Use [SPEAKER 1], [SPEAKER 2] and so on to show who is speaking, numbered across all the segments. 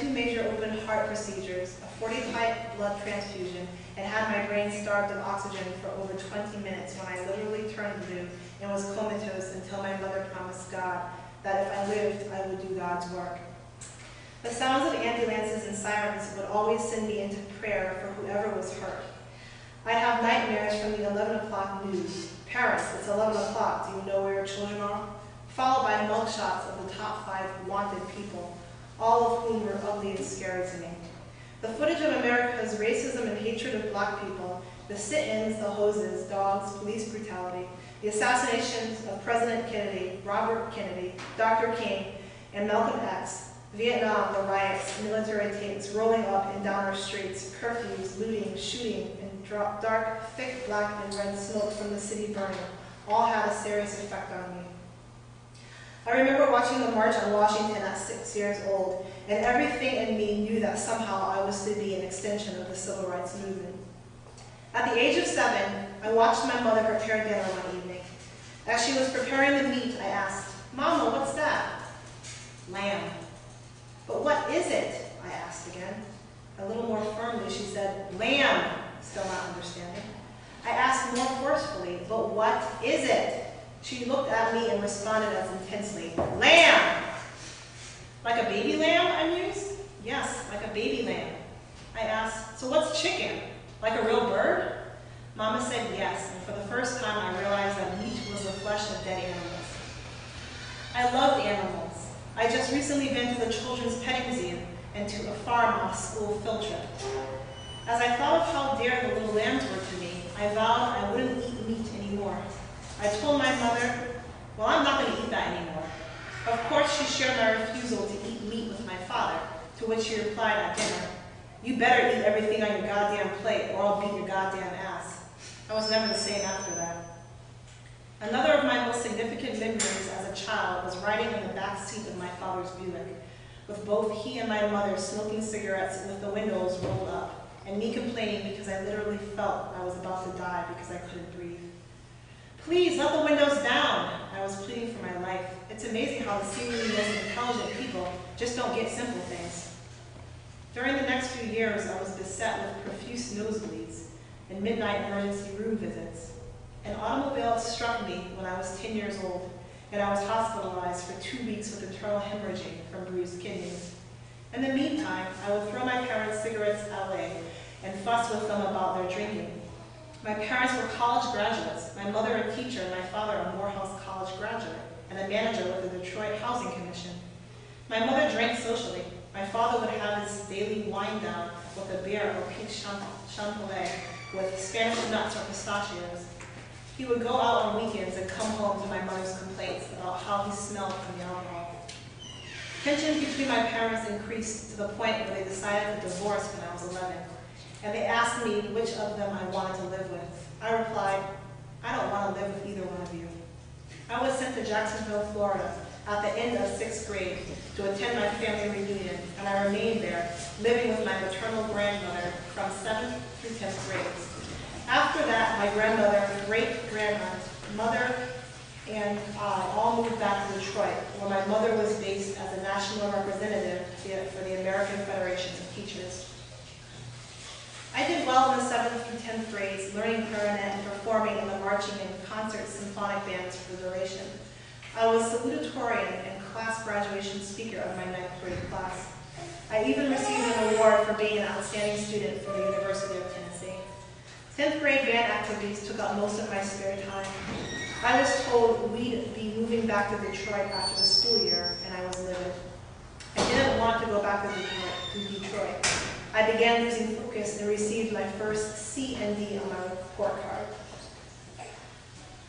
[SPEAKER 1] 2 major open heart procedures, a 40-type blood transfusion, and had my brain starved of oxygen for over 20 minutes when I literally turned blue and was comatose until my mother promised God that if I lived, I would do God's work. The sounds of ambulances and sirens would always send me into prayer for whoever was hurt. I'd have nightmares from the 11 o'clock news. Parents, it's 11 o'clock, do you know where your children are? Followed by mugshots of the top 5 wanted people, all of whom were ugly and scary to me. The footage of America's racism and hatred of black people, the sit-ins, the hoses, dogs, police brutality, the assassinations of President Kennedy, Robert Kennedy, Dr. King, and Malcolm X, Vietnam, the riots, military tanks rolling up and down our streets, curfews, looting, shooting, and dark, thick black and red smoke from the city burning, all had a serious effect on me. I remember watching the March on Washington at 6 years old, and everything in me knew that somehow I was to be an extension of the civil rights movement. At the age of 7, I watched my mother prepare dinner one evening. As she was preparing the meat, I asked, "Mama, what's that?" "Lamb." "But what is it?" I asked again. A little more firmly, she said, "Lamb," still not understanding. I asked more forcefully, "But what is it?" She looked at me and responded as intensely, "Lamb." "Like a baby lamb?" I mused. "Yes, like a baby lamb." I asked, "So what's chicken? Like a real bird?" Mama said yes, and for the first time I realized that meat was the flesh of dead animals. I loved animals. I just recently been to the Children's Petting Museum and to a farm on a school field trip. As I thought of how dear the little lambs were to me, I vowed I wouldn't eat meat anymore. I told my mother, "Well, I'm not going to eat that anymore." Of course, she shared my refusal to eat meat with my father, to which she replied at dinner, "You better eat everything on your goddamn plate or I'll beat your goddamn ass." I was never the same after that. Another of my most significant memories as a child was riding in the back seat of my father's Buick, with both he and my mother smoking cigarettes with the windows rolled up, and me complaining because I literally felt I was about to die because I couldn't breathe. "Please, let the windows down," I was pleading for my life. It's amazing how the seemingly most intelligent people just don't get simple things. During the next few years, I was beset with profuse nosebleeds and midnight emergency room visits. An automobile struck me when I was 10 years old, and I was hospitalized for 2 weeks with internal hemorrhaging from bruised kidneys. In the meantime, I would throw my parents cigarettes away and fuss with them about their drinking. My parents were college graduates, my mother a teacher and my father a Morehouse College graduate and a manager with the Detroit Housing Commission. My mother drank socially. My father would have his daily wind down with a beer or peach champomet with Spanish nuts or pistachios. He would go out on weekends and come home to my mother's complaints about how he smelled from the alcohol. Tension between my parents increased to the point where they decided to divorce when I was 11, and they asked me which of them I wanted to live with. I replied, "I don't want to live with either one of you." I was sent to Jacksonville, Florida, at the end of 6th grade to attend my family reunion, and I remained there, living with my maternal grandmother from 7th through 10th grades. After that, my grandmother, great-grandaunt, mother, and I all moved back to Detroit, where my mother was based as a national representative for the American Federation of Teachers. I did well in the 7th through 10th grades, learning clarinet and performing in the marching and concert symphonic bands for the duration. I was salutatorian and class graduation speaker of my 9th grade class. I even received an award for being an outstanding student from the University of Tennessee. 10th grade band activities took up most of my spare time. I was told we'd be moving back to Detroit after the school year, and I was livid. I didn't want to go back to Detroit. I began losing focus and received my first C and D on my report card.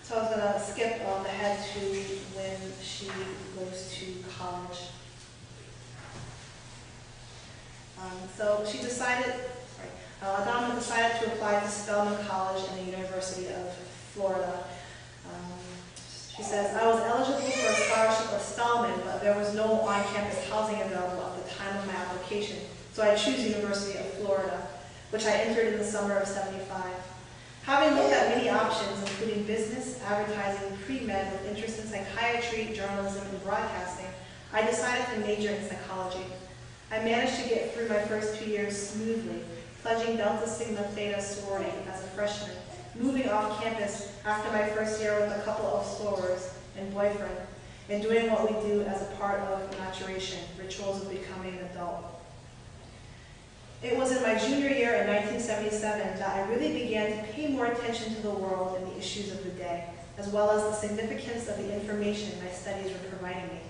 [SPEAKER 1] So I was going to skip ahead to when she goes to college. So she decided, Adama decided to apply to Spelman College and the University of Florida. She says, "I was eligible for a scholarship at Spelman, but there was no on-campus housing available at the time of my application, so I chose University of Florida, which I entered in the summer of '75. Having looked at many options, including business, advertising, pre-med with interest in psychiatry, journalism, and broadcasting, I decided to major in psychology. I managed to get through my first 2 years smoothly, pledging Delta Sigma Theta sorority as a freshman, moving off campus after my first year with a couple of sorors and boyfriend, and doing what we do as a part of maturation, rituals of becoming an adult. It was in my junior year in 1977 that I really began to pay more attention to the world and the issues of the day, as well as the significance of the information my studies were providing me.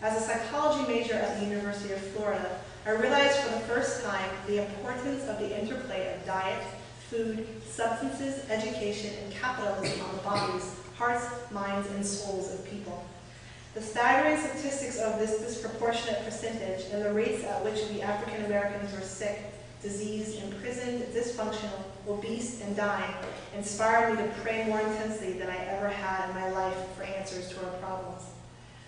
[SPEAKER 1] As a psychology major at the University of Florida, I realized for the first time the importance of the interplay of diet, food, substances, education, and capitalism on the bodies, hearts, minds, and souls of people. The staggering statistics of this disproportionate percentage and the rates at which we African Americans were sick, diseased, imprisoned, dysfunctional, obese, and dying inspired me to pray more intensely than I ever had in my life for answers to our problems.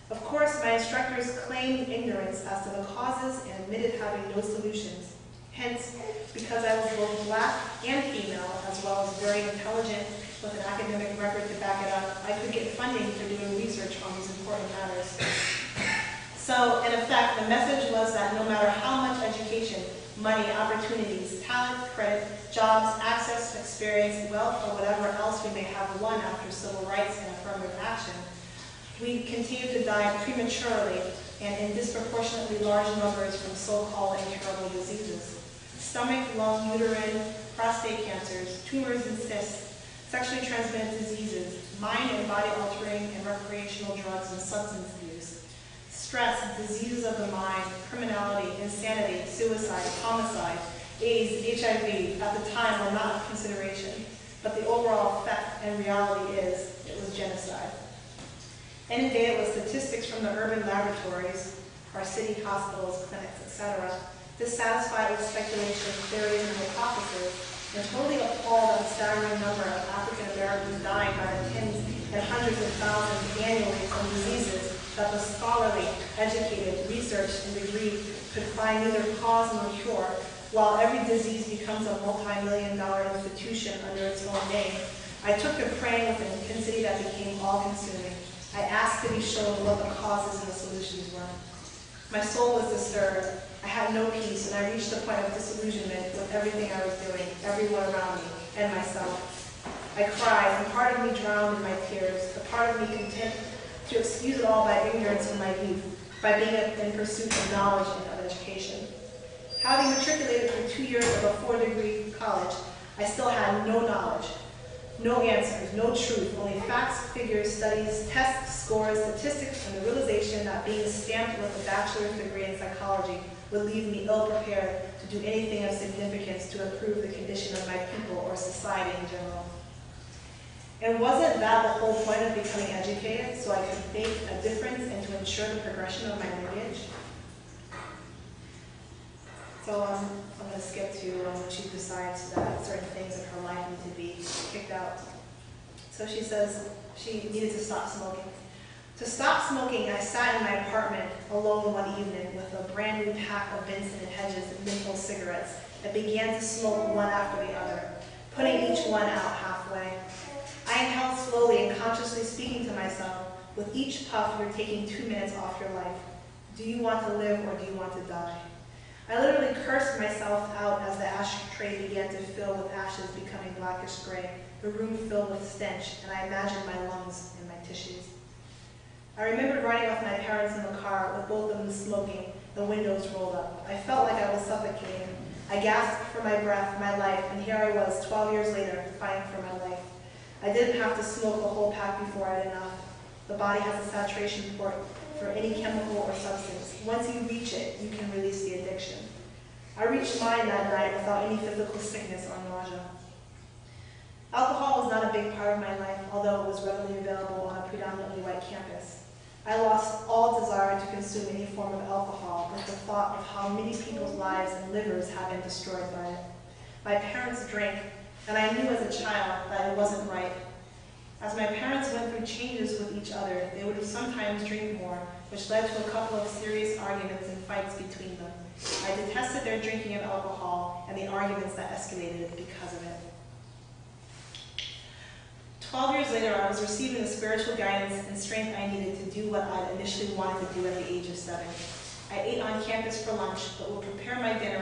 [SPEAKER 1] Of course, my instructors claimed ignorance as to the causes and admitted having no solutions. Hence, because I was both black and female, as well as very intelligent with an academic record to back it up, I could get funding for doing research on these important matters. So, in effect, the message was that no matter how much education, money, opportunities, talent, credit, jobs, access, experience, wealth, or whatever else we may have won after civil rights and affirmative action, we continue to die prematurely and in disproportionately large numbers from so-called incurable diseases. Stomach, lung, uterine, prostate cancers, tumors and cysts, sexually transmitted diseases, mind and body altering and recreational drugs and substance abuse, stress, diseases of the mind, criminality, insanity, suicide, homicide, AIDS, HIV, at the time were not a consideration, but the overall effect and reality is it was genocide. Inundated with statistics from the urban laboratories, our city hospitals, clinics, etc., dissatisfied with speculation, theories, and hypotheses, and totally appalled at the staggering number of African Americans dying by the tens and hundreds of thousands annually from diseases that the scholarly, educated, researched, and degreed could find neither cause nor cure, while every disease becomes a multi-million-dollar institution under its own name, I took to praying with an intensity that became all-consuming. I asked to be shown what the causes and the solutions were. My soul was disturbed. I had no peace, and I reached a point of disillusionment with everything I was doing, everyone around me, and myself. I cried, and part of me drowned in my tears, a part of me content to excuse it all by ignorance in my youth, by being in pursuit of knowledge and of education. Having matriculated through 2 years of a 4-degree college, I still had no knowledge, no answers, no truth, only facts, figures, studies, tests, scores, statistics, and the realization that being stamped with a bachelor's degree in psychology would leave me ill-prepared to do anything of significance to improve the condition of my people or society in general. And wasn't that the whole point of becoming educated, so I could make a difference and to ensure the progression of my lineage? So I'm going to skip to when she decides that certain things in her life need to be kicked out. So she says she needed to stop smoking. To stop smoking, I sat in my apartment alone one evening with a brand new pack of Benson & Hedges menthol cigarettes and began to smoke one after the other, putting each one out halfway. I inhaled slowly and consciously speaking to myself, with each puff you're taking 2 minutes off your life. Do you want to live or do you want to die? I literally cursed myself out as the ashtray began to fill with ashes becoming blackish gray, the room filled with stench, and I imagined my lungs and my tissues. I remembered riding with my parents in the car with both of them smoking, the windows rolled up. I felt like I was suffocating. I gasped for my breath, my life, and here I was 12 years later, fighting for my life. I didn't have to smoke the whole pack before I had enough. The body has a saturation port for any chemical or substance. Once you reach it, you can release the addiction. I reached mine that night without any physical sickness or nausea. Alcohol was not a big part of my life, although it was readily available on a predominantly white campus. I lost all desire to consume any form of alcohol with the thought of how many people's lives and livers had been destroyed by it. My parents drank, and I knew as a child that it wasn't right. As my parents went through changes with each other, they would sometimes drink more, which led to a couple of serious arguments and fights between them. I detested their drinking of alcohol and the arguments that escalated because of it. 12 years later, I was receiving the spiritual guidance and strength I needed to do what I initially wanted to do at the age of 7. I ate on campus for lunch, but will prepare my dinner